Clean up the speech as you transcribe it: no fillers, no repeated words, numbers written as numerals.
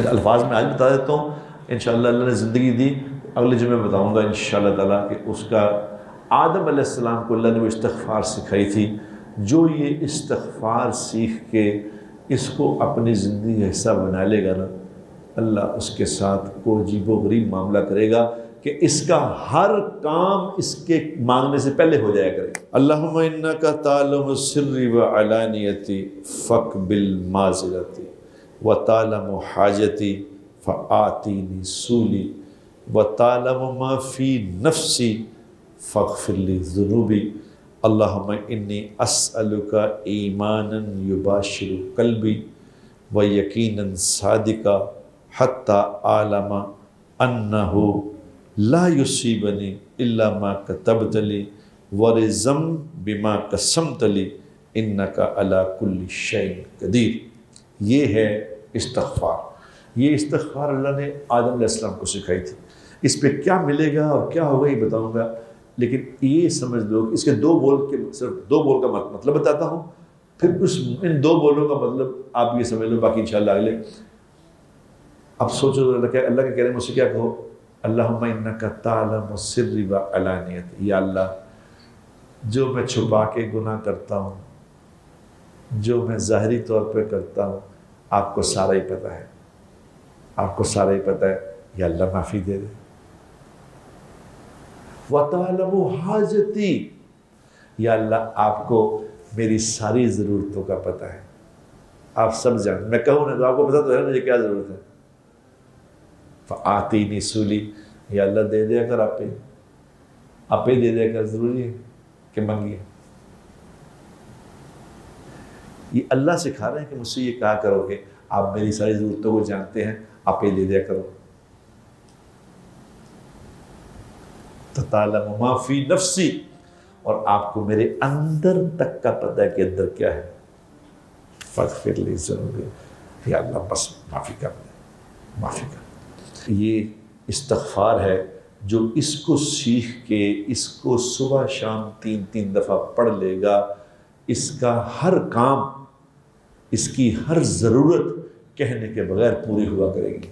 الفاظ میں آج بتا دیتا ہوں، انشاءاللہ اللہ نے زندگی دی اگلے جمعے بتاؤں گا انشاءاللہ تعالیٰ کہ اس کا آدم علیہ السلام کو اللہ نے وہ استغفار سکھائی تھی. جو یہ استغفار سیکھ کے اس کو اپنی زندگی کا حصہ بنا لے گا نا، اللہ اس کے ساتھ کو عجیب و غریب معاملہ کرے گا کہ اس کا ہر کام اس کے مانگنے سے پہلے ہو جایا کرے. اللہم انکا تعلم سری و علانیتی فاقبل معذرتی وتعلم حاجتی فآتینی سولی وتعلم ما فی نفسی فاغفر لی ذنوبی. اللہم انی اسألک ایمانا یباشر قلبی و یقینا صادقا حتی عالم انہ لا یصیبنی الا ما کتبت لی ورزم بما قسمت لی انک علی کل شیء قدیر. یہ ہے استغفار. یہ استغفار اللہ نے آدم علیہ السلام کو سکھائی تھی. اس پہ کیا ملے گا اور کیا ہوگا یہ بتاؤں گا، لیکن یہ سمجھ لو اس کے صرف دو بول کا مطلب بتاتا ہوں، پھر ان دو بولوں کا مطلب آپ یہ سمجھ لو، باقی انشاءاللہ اگلے. اب سوچو اللہ کے کہہ رہے ہیں مجھ سے کیا کہو، اللہم انکا تعلم سری و علانیت. یا اللہ جو میں چھپا کے گناہ کرتا ہوں، جو میں ظاہری طور پہ کرتا ہوں، آپ کو سارا ہی پتہ ہے، آپ کو سارا ہی پتہ ہے. یا اللہ معافی دے دے. وَتَعْلَمُ حَاجَتِي. یا اللہ آپ کو میری ساری ضرورتوں کا پتہ ہے، آپ سب جانتے. میں کہوں نا تو آپ کو پتہ تو ہے مجھے کیا ضرورت ہے. فَآتِينِي سُولِي. یا اللہ دے دے اگر آپ ہی دے دے اگر ضروری ہے کہ منگیے. یہ اللہ سکھا رہے ہیں کہ مجھ سے یہ کہا کرو کہ آپ میری ساری ضرورتوں کو جانتے ہیں، آپ ہی دے دیا کرو. تَتَعْلَمُ مَا فِي نَفْسِي. اور آپ کو میرے اندر تک کا پتہ ہے کہ اندر کیا ہے. فَاغْفِرْ لِي ذُنُوبِي. یا اللہ بس معافی کر دے، معافی کر. یہ استغفار ہے جو اس کو سیکھ کے اس کو صبح شام 3 دفعہ پڑھ لے گا، اس کا ہر کام، اس کی ہر ضرورت کہنے کے بغیر پوری ہوا کرے گی.